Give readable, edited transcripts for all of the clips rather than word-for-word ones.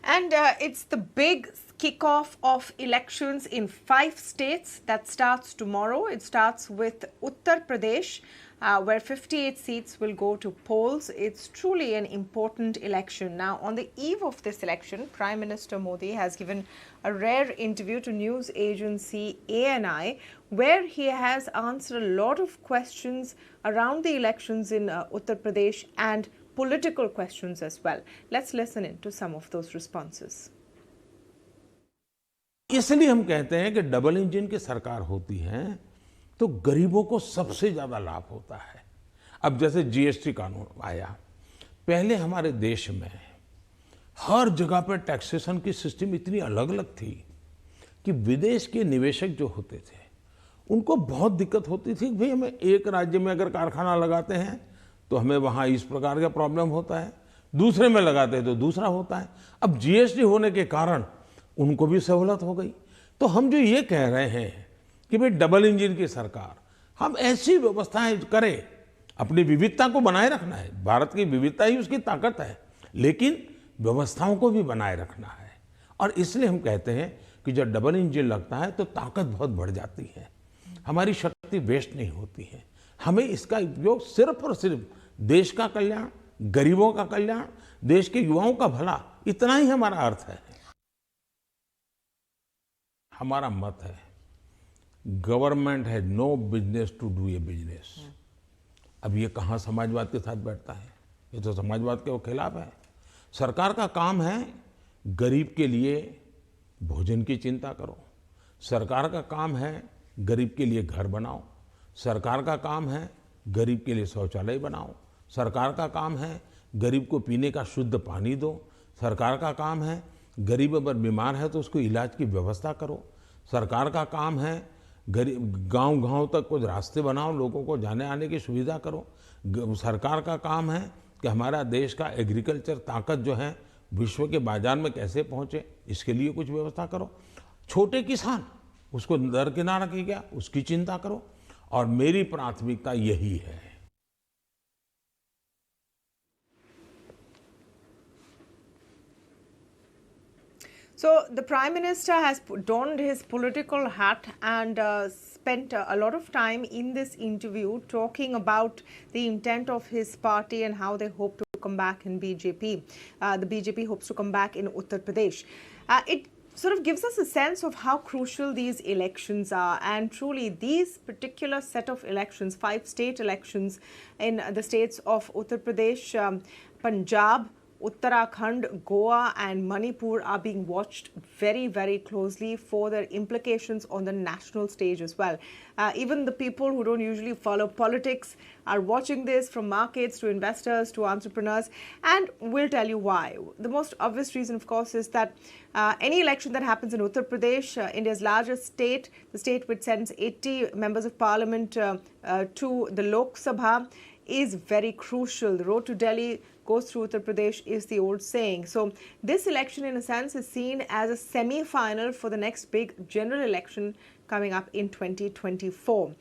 And it's the big kickoff of elections in 5 states that starts tomorrow. It starts with Uttar Pradesh, where 58 seats will go to polls. It's truly an important election. Now, on the eve of this election, Prime Minister Modi has given a rare interview to news agency ANI, where he has answered a lot of questions around the elections in Uttar Pradesh and political questions as well. Let's listen in to some of those responses. इसलिए हम कहते हैं कि double engine की सरकार होती है तो गरीबों को सबसे ज्यादा लाभ होता है। अब जैसे जीएसटी कानून आया, पहले हमारे देश में हर जगह पर टैक्सेशन की सिस्टम इतनी अलग अलग थी कि विदेश के निवेशक जो होते थे उनको बहुत दिक्कत होती थी। भाई हमें एक राज्य में अगर कारखाना लगाते हैं तो हमें वहाँ इस प्रकार का प्रॉब्लम होता है, दूसरे में लगाते हैं तो दूसरा होता है। अब जीएसटी होने के कारण उनको भी सहूलत हो गई। तो हम जो ये कह रहे हैं कि भाई डबल इंजन की सरकार, हम ऐसी व्यवस्थाएं करें, अपनी विविधता को बनाए रखना है, भारत की विविधता ही उसकी ताकत है, लेकिन व्यवस्थाओं को भी बनाए रखना है। और इसलिए हम कहते हैं कि जब डबल इंजन लगता है तो ताकत बहुत बढ़ जाती है, हमारी शक्ति वेस्ट नहीं होती है। हमें इसका उपयोग सिर्फ और सिर्फ देश का कल्याण, गरीबों का कल्याण, देश के युवाओं का भला, इतना ही हमारा अर्थ है। हमारा मत है, government has no business to do a business. अब ये कहाँ समाजवाद के साथ बैठता है? ये तो समाजवाद के खिलाफ है। सरकार का काम है गरीब के लिए भोजन की चिंता करो, सरकार का काम है गरीब के लिए घर बनाओ, सरकार का काम है गरीब के लिए शौचालय बनाओ, सरकार का काम है गरीब को पीने का शुद्ध पानी दो, सरकार का काम है गरीब अगर बीमार है तो उसको इलाज की व्यवस्था करो, सरकार का काम है गरीब गांव-गांव तक कुछ रास्ते बनाओ, लोगों को जाने आने की सुविधा करो। सरकार का काम है कि हमारा देश का एग्रीकल्चर ताकत जो है विश्व के बाजार में कैसे पहुंचे, इसके लिए कुछ व्यवस्था करो। छोटे किसान, उसको दरकिनार किया गया, उसकी चिंता करो। और मेरी प्राथमिकता यही है। So the Prime Minister has donned his political hat and spent a lot of time in this interview talking about the intent of his party and how they hope to come back in BJP. The BJP hopes to come back in Uttar Pradesh. It sort of gives us a sense of how crucial these elections are, and truly these particular set of elections, 5 state elections in the states of Uttar Pradesh, Punjab, Uttarakhand, Goa and Manipur are being watched very, very closely for their implications on the national stage as well. Even the people who don't usually follow politics are watching this, from markets to investors to entrepreneurs, and we'll tell you why. The most obvious reason, of course, is that any election that happens in Uttar Pradesh, India's largest state, the state which sends 80 members of parliament to the Lok Sabha, is very crucial. The road to Delhi goes through Uttar Pradesh is the old saying. So this election, in a sense, is seen as a semi-final for the next big general election coming up in 2024.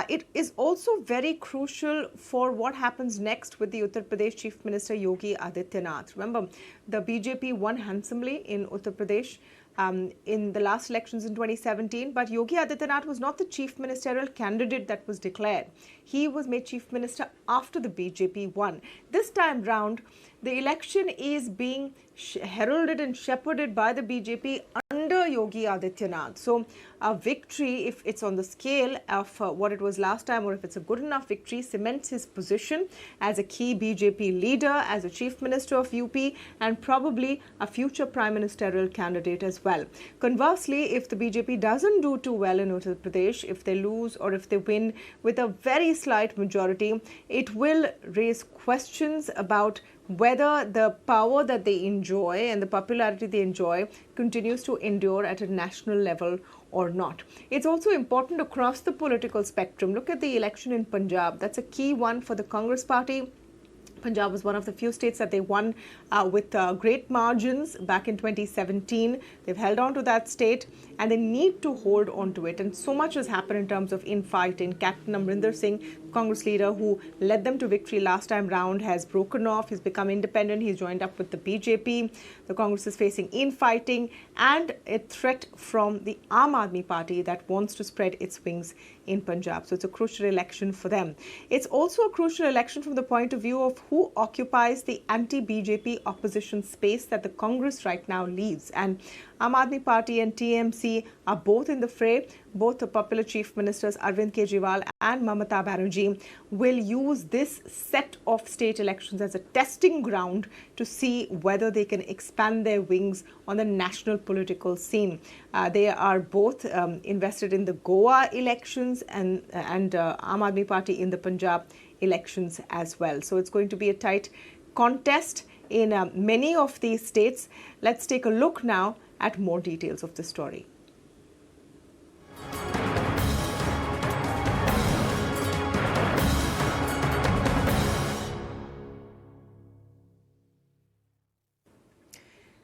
It is also very crucial for what happens next with the Uttar Pradesh Chief Minister Yogi Adityanath. Remember, the BJP won handsomely in Uttar Pradesh in the last elections in 2017, but Yogi Adityanath was not the chief ministerial candidate that was declared. He was made chief minister after the BJP won. This time round, the election is being heralded and shepherded by the BJP under Yogi Adityanath. So a victory, if it's on the scale of what it was last time, or if it's a good enough victory, cements his position as a key BJP leader, as a chief minister of UP, and probably a future prime ministerial candidate as well. Conversely, if the BJP doesn't do too well in Uttar Pradesh, if they lose or if they win with a very slight majority, it will raise questions about whether the power that they enjoy and the popularity they enjoy continues to endure at a national level or not. It's also important across the political spectrum. Look at the election in Punjab. That's a key one for the Congress party. Punjab was one of the few states that they won with great margins back in 2017. They've held on to that state and they need to hold on to it. And so much has happened in terms of infighting. Captain Amrinder Singh, Congress leader who led them to victory last time round, has broken off. He's become independent. He's joined up with the BJP. The Congress is facing infighting and a threat from the Aam Aadmi Party that wants to spread its wings in Punjab. So it's a crucial election for them. It's also a crucial election from the point of view of who occupies the anti-BJP opposition space that the Congress right now leaves. And Aam Aadmi Party and TMC are both in the fray. Both the popular chief ministers Arvind Kejriwal and Mamata Banerjee will use this set of state elections as a testing ground to see whether they can expand their wings on the national political scene. They are both invested in the Goa elections and Aam Aadmi Party in the Punjab elections as well. So it's going to be a tight contest in many of these states. Let's take a look now at more details of the story.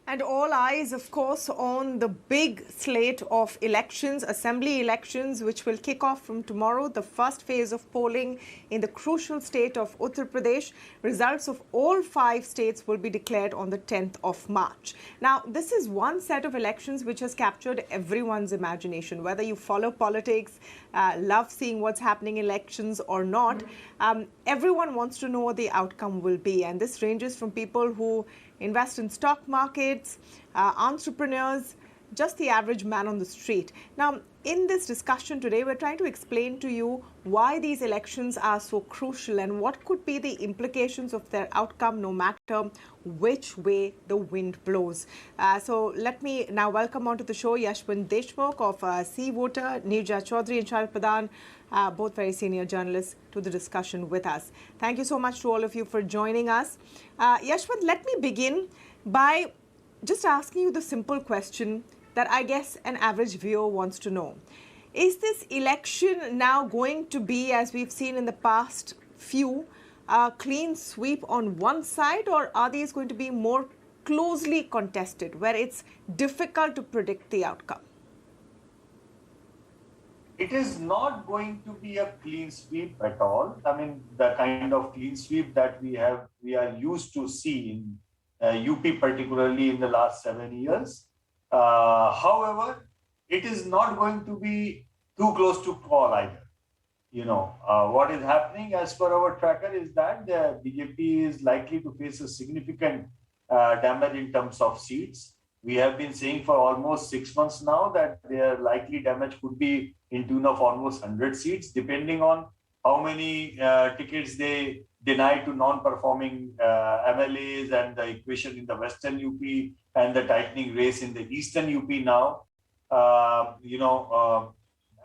And all eyes, of course, on the big slate of elections, assembly elections, which will kick off from tomorrow, the first phase of polling in the crucial state of Uttar Pradesh. Results of all 5 states will be declared on the 10th of March. Now, this is one set of elections which has captured everyone's imagination. Whether you follow politics, love seeing what's happening in elections or not, everyone wants to know what the outcome will be. And this ranges from people who invest in stock markets, entrepreneurs, just the average man on the street. Now, in this discussion today, we're trying to explain to you why these elections are so crucial and what could be the implications of their outcome no matter which way the wind blows. So let me now welcome onto the show Yashwant Deshmukh of Sea Voter, Neerja Chaudhary and Sharad Pradhan, both very senior journalists, to the discussion with us. Thank you so much to all of you for joining us. Yashwant, let me begin by just asking you the simple question that I guess an average viewer wants to know. Is this election now going to be, as we've seen in the past few, a clean sweep on one side, or are these going to be more closely contested, where it's difficult to predict the outcome? It is not going to be a clean sweep at all. I mean, the kind of clean sweep that we are used to see in UP, particularly in the last 7 years. However, it is not going to be too close to call either. What is happening as per our tracker is that the BJP is likely to face a significant damage in terms of seats. We have been saying for almost 6 months now that their likely damage could be in tune of almost 100 seats, depending on how many tickets they deny to non-performing MLAs and the equation in the Western UP and the tightening race in the Eastern UP now.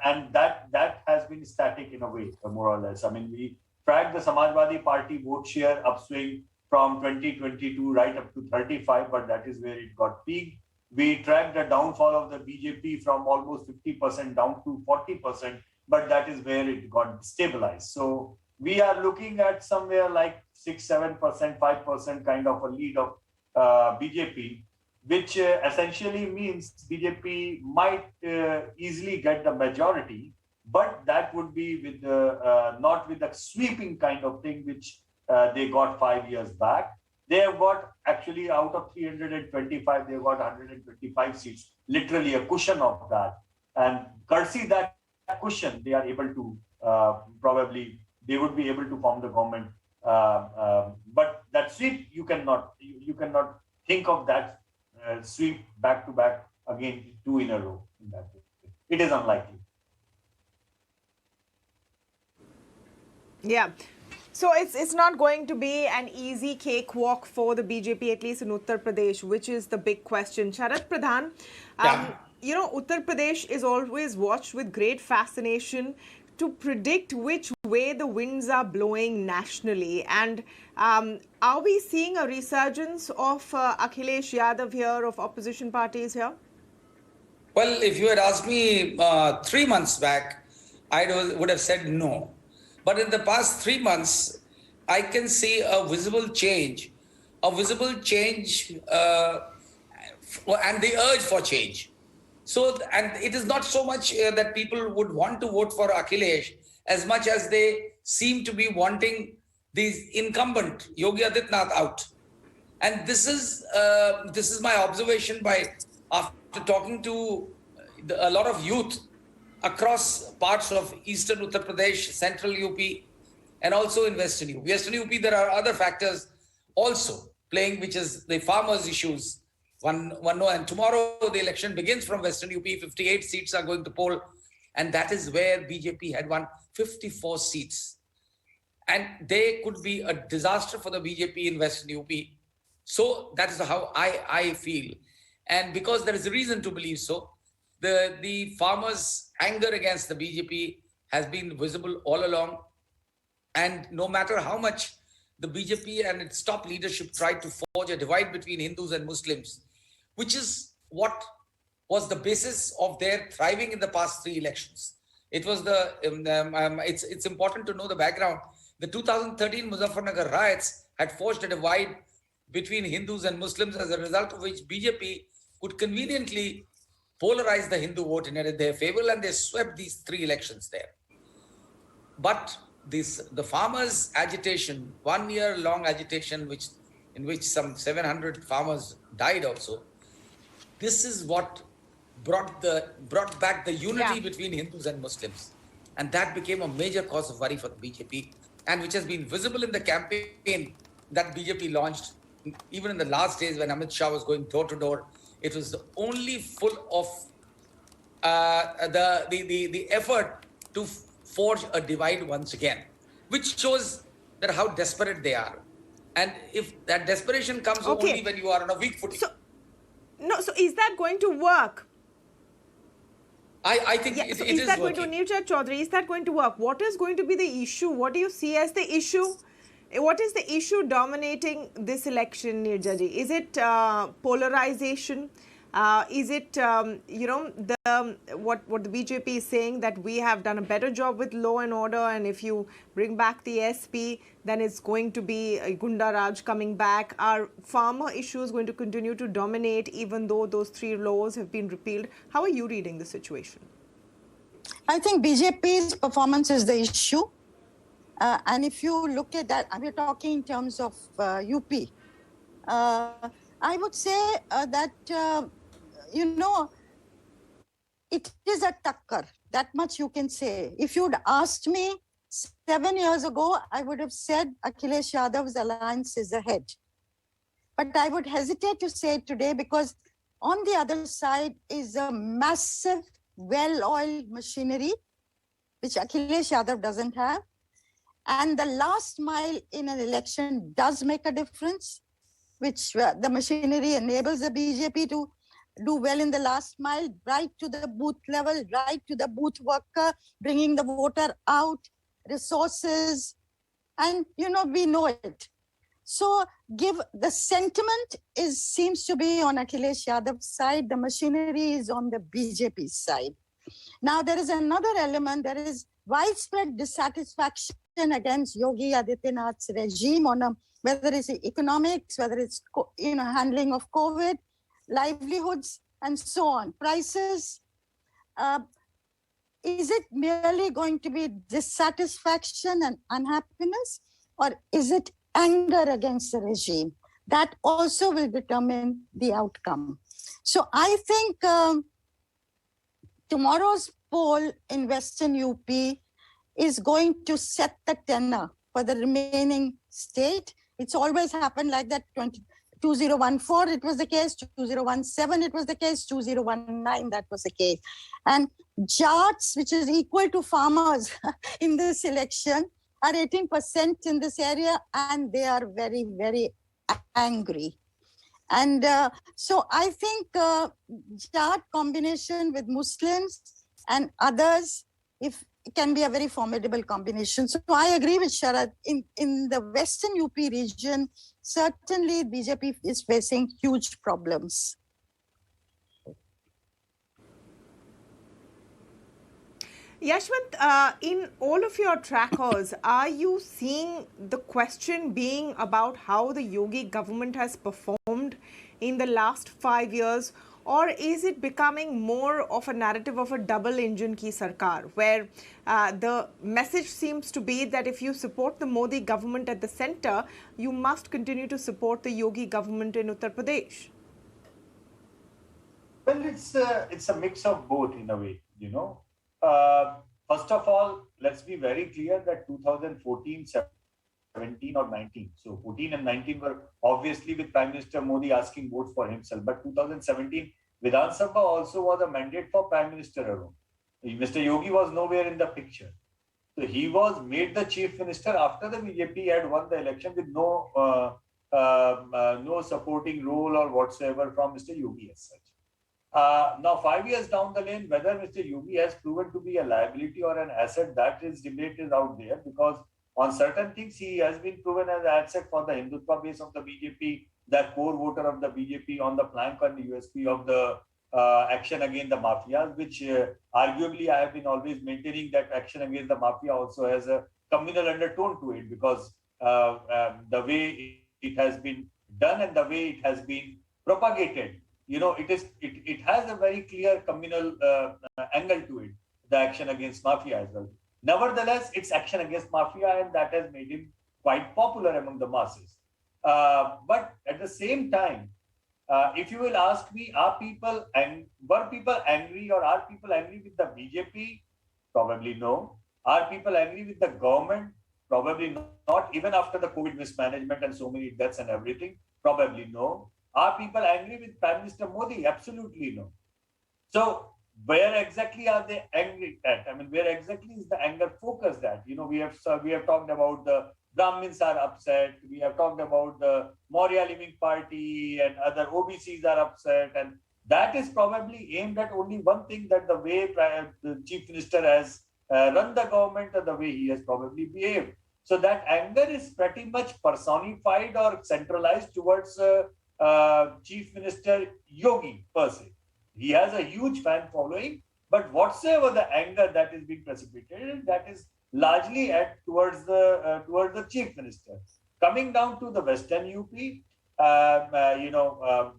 And that has been static in a way, more or less. I mean, we tracked the Samajwadi Party vote share upswing from 2022 right up to 35, but that is where it got peaked. We tracked the downfall of the BJP from almost 50% down to 40%, but that is where it got stabilized. So we are looking at somewhere like 6-7%, 5% kind of a lead of BJP, which essentially means BJP might easily get the majority, but that would be with not with the sweeping kind of thing which they got 5 years back. They have got actually out of 325, they got 125 seats, literally a cushion of that. And courtesy that cushion, they are able to probably, they would be able to form the government. But that sweep, you cannot think of that sweep back to back again 2 in a row in that way. It is unlikely. Yeah. So it's not going to be an easy cakewalk for the BJP, at least in Uttar Pradesh, which is the big question. Sharad Pradhan, Uttar Pradesh is always watched with great fascination to predict which way the winds are blowing nationally. And are we seeing a resurgence of Akhilesh Yadav here, of opposition parties here? Well, if you had asked me 3 months back, I would have said no. But in the past 3 months, I can see a visible change, and the urge for change. So, and it is not so much that people would want to vote for Akhilesh as much as they seem to be wanting the incumbent Yogi Adityanath out. And this is my observation by after talking to a lot of youth across parts of eastern Uttar Pradesh, central UP, and also in western UP. Western UP, there are other factors also playing, which is the farmers' issues. One know, and tomorrow the election begins from western UP. 58 seats are going to poll, and that is where BJP had won 54 seats, and they could be a disaster for the BJP in western UP. So that is how I feel, and because there is a reason to believe so, the farmers' anger against the BJP has been visible all along. And no matter how much the BJP and its top leadership tried to forge a divide between Hindus and Muslims, which is what was the basis of their thriving in the past 3 elections. It was it's important to know the background. The 2013 Muzaffarnagar riots had forged a divide between Hindus and Muslims, as a result of which BJP could conveniently polarize the Hindu vote in their favor, and they swept these 3 elections there. But the farmers' agitation, 1-year-long agitation, in which some 700 farmers died also, this is what brought back the unity between Hindus and Muslims. And that became a major cause of worry for the BJP, and which has been visible in the campaign that BJP launched, even in the last days when Amit Shah was going door to door. It was only full of the effort to forge a divide once again, which shows that how desperate they are. And if that desperation comes only when you are on a weak footing. So is that going to work? I think it is that working. Going to Neerja Chaudhary, is that going to work? What is going to be the issue? What do you see as the issue? What is the issue dominating this election, Neerja ji? Is it polarization? Is it, what the BJP is saying, that we have done a better job with law and order, and if you bring back the SP, then it's going to be a Gunda Raj coming back? Are farmer issues going to continue to dominate even though those 3 laws have been repealed? How are you reading the situation? I think BJP's performance is the issue. And if you look at that, we're talking in terms of UP. I would say that, it is a takkar. That much you can say. If you'd asked me 7 years ago, I would have said Akhilesh Yadav's alliance is ahead. But I would hesitate to say it today because on the other side is a massive, well-oiled machinery, which Akhilesh Yadav doesn't have. And the last mile in an election does make a difference, which the machinery enables the BJP to do well in the last mile, right to the booth level, right to the booth worker, bringing the voter out, resources, and we know it. So the sentiment seems to be on Akhilesh Yadav's side, the machinery is on the BJP side. Now there is another element, there is widespread dissatisfaction against Yogi Adityanath's regime on whether it's economics, whether it's handling of COVID, livelihoods, and so on. Prices. Is it merely going to be dissatisfaction and unhappiness, or is it anger against the regime? That also will determine the outcome. So I think tomorrow's poll in Western UP is going to set the tenor for the remaining state. It's always happened like that. 2014, it was the case. 2017, it was the case. 2019, that was the case. And Jats, which is equal to farmers in this election, are 18% in this area, and they are very, very angry. And so I think Jat combination with Muslims and others, if it can be a very formidable combination. So I agree with Sharad. In the Western UP region, certainly BJP is facing huge problems. Yashwant, in all of your trackers, are you seeing the question being about how the Yogi government has performed in the last 5 years, or is it becoming more of a narrative of a double engine ki sarkar, where the message seems to be that if you support the Modi government at the center, you must continue to support the Yogi government in Uttar Pradesh? Well, it's a mix of both in a way, you know. First of all, let's be very clear that 2014, 17 or 19. So 14 and 19 were obviously with Prime Minister Modi asking votes for himself. But 2017, Vidhan Sabha also was a mandate for Prime Minister Arun. Mr. Yogi was nowhere in the picture. So he was made the chief minister after the BJP had won the election with no supporting role or whatsoever from Mr. Yogi as such. Now, 5 years down the lane, whether Mr. Yogi has proven to be a liability or an asset, that is debated out there, because on certain things he has been proven as an asset for the Hindutva base of the BJP, the core voter of the BJP, on the plank and the USP of the action against the mafias, which arguably I have been always maintaining that action against the mafia also has a communal undertone to it, because the way it has been done and the way it has been propagated, you know, it has a very clear communal angle to it, the action against mafia as well. Nevertheless, it's action against mafia, and that has made him quite popular among the masses. But at the same time, if you will ask me, were people angry, or are people angry with the BJP? Probably no. Are people angry with the government? Probably not. Even after the COVID mismanagement and so many deaths and everything, probably no. Are people angry with Prime Minister Modi? Absolutely no. So where exactly are they angry at? I mean, where exactly is the anger focused at? You know, we have talked about the Brahmins are upset. We have talked about the Maurya Living Party and other OBCs are upset, and that is probably aimed at only one thing, that the way the Chief Minister has run the government and the way he has probably behaved. So that anger is pretty much personified or centralized towards Chief Minister Yogi per se. He has a huge fan following, but whatsoever the anger that is being precipitated, that is largely towards the Chief Minister. Coming down to the Western UP,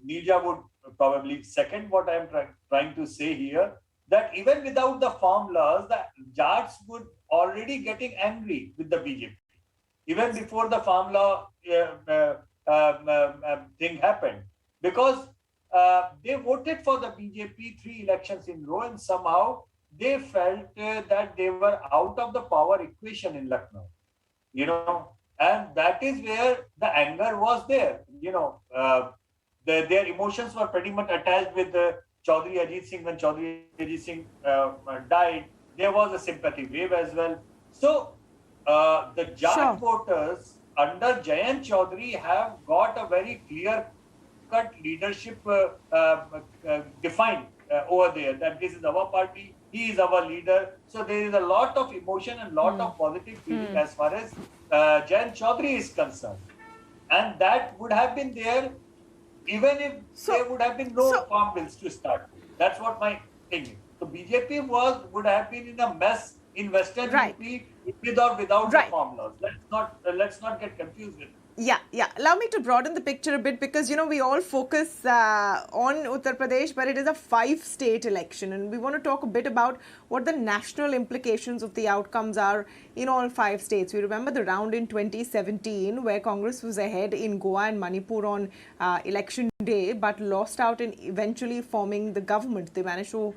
Neerja would probably second what I am trying to say here, that even without the farm laws, the Jats would already getting angry with the BJP. Even before the farm law thing happened, because they voted for the BJP 3 elections in a row, and somehow they felt that they were out of the power equation in Lucknow, you know, and that is where the anger was there. You know, their emotions were pretty much attached with Chaudhry Ajit Singh. When Chaudhry Ajit Singh died, there was a sympathy wave as well. So the Jat voters under Jayant Chaudhary have got a very clear-cut leadership defined over there, that this is our party, he is our leader. So there is a lot of emotion and lot of positive feeling as far as Jayant Chaudhary is concerned. And that would have been there even if there would have been no farm bills to start with. That's what my thing is. So BJP would have been in a mess in Western UP with or without the farm laws. Let's not get confused with it. Yeah. Allow me to broaden the picture a bit, because, you know, we all focus on Uttar Pradesh, but it is a 5-state election, and we want to talk a bit about what the national implications of the outcomes are in all 5 states. We remember the round in 2017 where Congress was ahead in Goa and Manipur on election day, but lost out in eventually forming the government. They managed to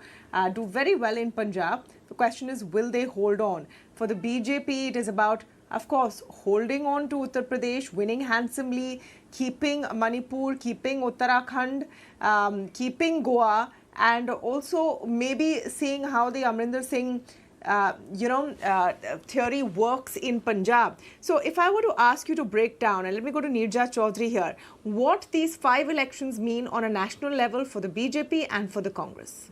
do very well in Punjab. The question is, will they hold on? For the BJP, it is about, of course, holding on to Uttar Pradesh, winning handsomely, keeping Manipur, keeping Uttarakhand, keeping Goa, and also maybe seeing how the Amrinder Singh theory works in Punjab. So if I were to ask you to break down, and let me go to Neerja Chaudhary here, what these 5 elections mean on a national level for the BJP and for the Congress.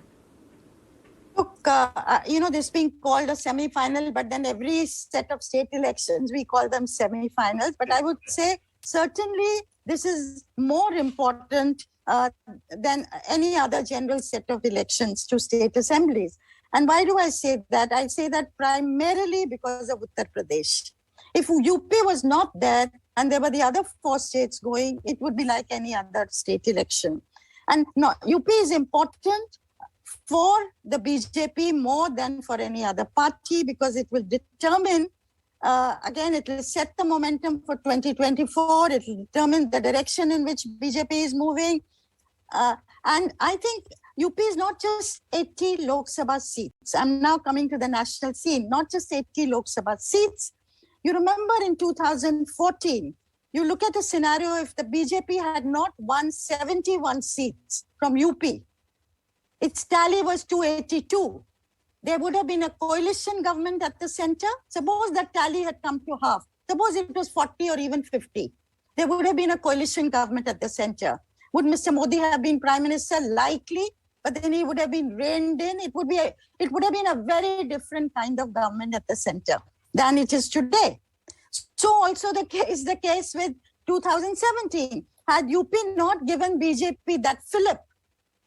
Look, this being called a semi-final, but then every set of state elections, we call them semi-finals. But I would say certainly this is more important than any other general set of elections to state assemblies. And why do I say that? I say that primarily because of Uttar Pradesh. If UP was not there and there were the other 4 states going, it would be like any other state election. And no, UP is important for the BJP more than for any other party because it will determine, again, it will set the momentum for 2024. It will determine the direction in which BJP is moving. And I think UP is not just 80 Lok Sabha seats. I'm now coming to the national scene, not just 80 Lok Sabha seats. You remember in 2014, you look at a scenario if the BJP had not won 71 seats from UP, its tally was 282. There would have been a coalition government at the center. Suppose that tally had come to half. Suppose it was 40 or even 50. There would have been a coalition government at the center. Would Mr. Modi have been prime minister? Likely, but then he would have been reined in. It would have been a very different kind of government at the center than it is today. So also is the case with 2017. Had UP not given BJP that fillip,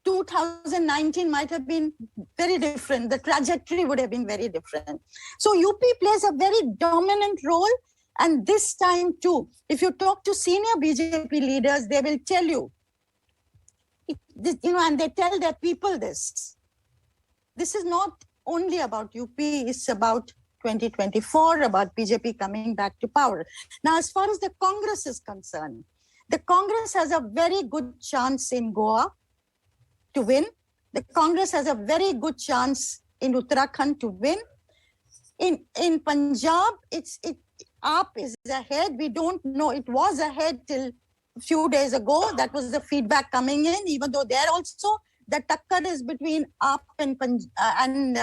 2019 might have been very different. The trajectory would have been very different. So UP plays a very dominant role. And this time too, if you talk to senior BJP leaders, they will tell you, and they tell their people this. This is not only about UP, it's about 2024, about BJP coming back to power. Now, as far as the Congress is concerned, the Congress has a very good chance in Goa to win. The Congress has a very good chance in Uttarakhand to win. In Punjab, AAP is ahead. We don't know. It was ahead till a few days ago. That was the feedback coming in, even though there also the takkar is between AAP and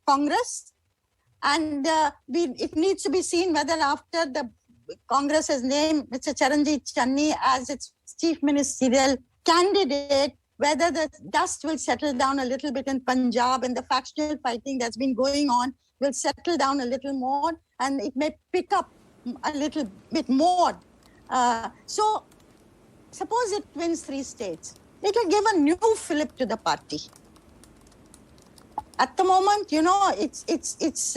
Congress. And it needs to be seen whether after the Congress has named Mr. Charanjit Channi as its chief ministerial candidate, whether the dust will settle down a little bit in Punjab and the factional fighting that's been going on will settle down a little more and it may pick up a little bit more. So suppose it wins 3 states. It will give a new fillip to the party. At the moment, it's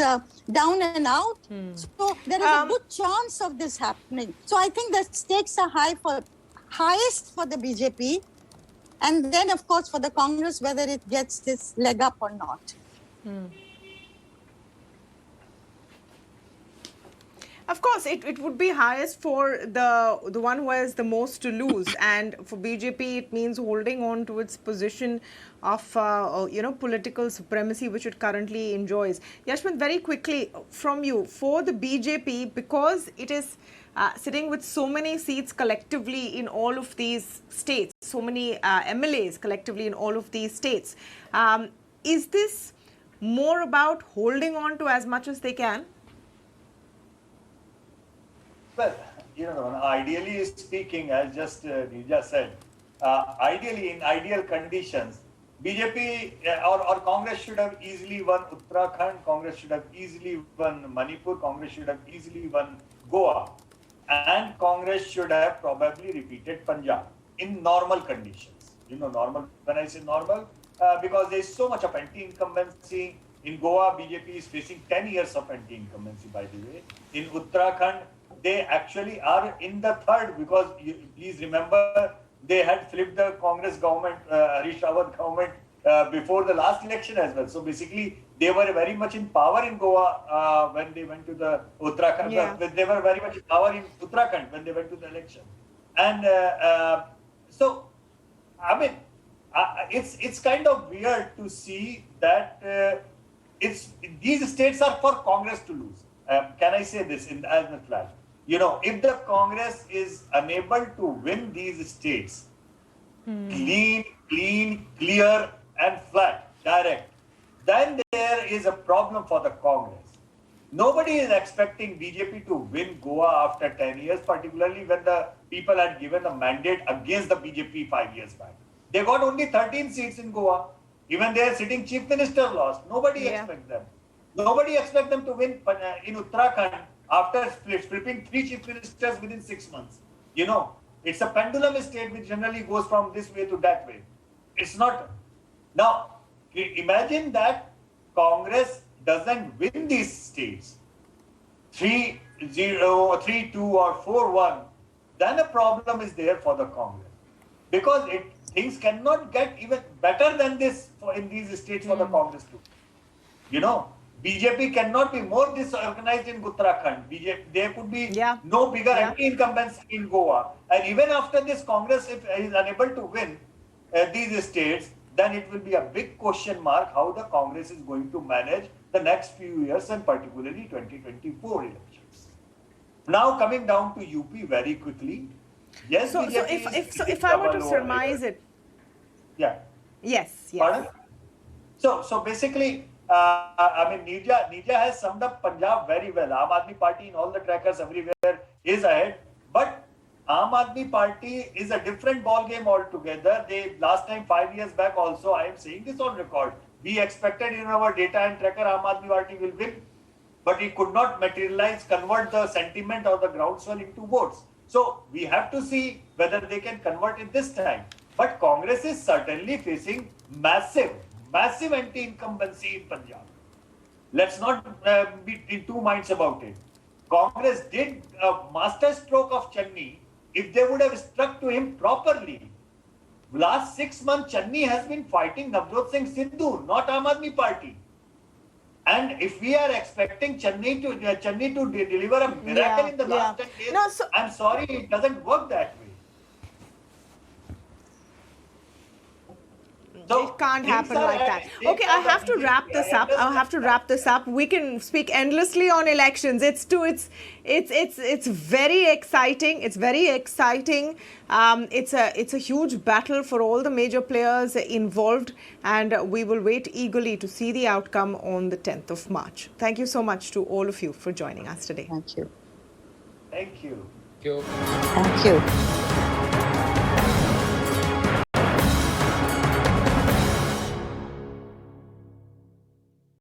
down and out. So there is a good chance of this happening. So I think the stakes are highest for the BJP. And then, of course, for the Congress, whether it gets this leg up or not. Of course, it would be highest for the one who has the most to lose, and for BJP, it means holding on to its position of political supremacy, which it currently enjoys. Yashwant, very quickly from you, for the BJP, because it is sitting with so many seats collectively in all of these states, so many MLAs collectively in all of these states, is this more about holding on to as much as they can? Well, ideally speaking, as just Nirja said, ideally in ideal conditions, BJP or Congress should have easily won Uttarakhand, Congress should have easily won Manipur, Congress should have easily won Goa, and Congress should have probably repeated Punjab in normal conditions. Normal, when I say normal, because there is so much of anti-incumbency. In Goa, BJP is facing 10 years of anti-incumbency, by the way. In Uttarakhand, they actually are in the third because please remember they had flipped the Congress government, Harish Rawat government before the last election as well. So basically they were very much in power in Goa when they went to the Uttarakhand. Yeah. They were very much in power in Uttarakhand when they went to the election. And so, I mean, it's kind of weird to see that these states are for Congress to lose. Can I say this as a flash? If the Congress is unable to win these states, clean, clear, and flat, direct, then there is a problem for the Congress. Nobody is expecting BJP to win Goa after 10 years, particularly when the people had given a mandate against the BJP 5 years back. They got only 13 seats in Goa. Even their sitting chief minister lost. Nobody expects them. Nobody expects them to win in Uttarakhand after flipping 3 chief ministers within 6 months. It's a pendulum state which generally goes from this way to that way. It's not. Now, imagine that Congress doesn't win these states 3-0, 3-2 or 4-1, then a problem is there for the Congress. Because things cannot get even better than this in these states for the Congress to. You know, BJP cannot be more disorganized in Uttarakhand. There could be no bigger anti-incumbency in Goa. And even after this Congress, if is unable to win these states, then it will be a big question mark how the Congress is going to manage the next few years and particularly 2024 elections. Now coming down to UP very quickly. Yes, So if I were to surmise it, yeah. yes. Pardon? So basically, I mean, Neerja has summed up Punjab very well. Aam Aadmi Party in all the trackers everywhere is ahead, but Aam Aadmi Party is a different ball game altogether. They last time 5 years back also, I am saying this on record. We expected in our data and tracker Aam Aadmi Party will win, but it could not materialize, convert the sentiment or the groundswell into votes. So we have to see whether they can convert it this time. But Congress is certainly facing massive anti-incumbency in Punjab. Let's not be in two minds about it. Congress did a master stroke of Channi. If they would have struck to him properly, last 6 months Channi has been fighting Navjot Singh Sidhu, not Aam Aadmi Party. And if we are expecting Channi to deliver a miracle in the last 10 days, No, so- I'm sorry, it doesn't work that way. So it can't things happen are like at that. stake Okay, I for the have to wrap BJP. this I up. I'll have to understand wrap this up. We can speak endlessly on elections. It's very exciting. It's very exciting. It's a huge battle for all the major players involved, and we will wait eagerly to see the outcome on the 10th of March. Thank you so much to all of you for joining us today. Thank you. Thank you. Thank you. Thank you.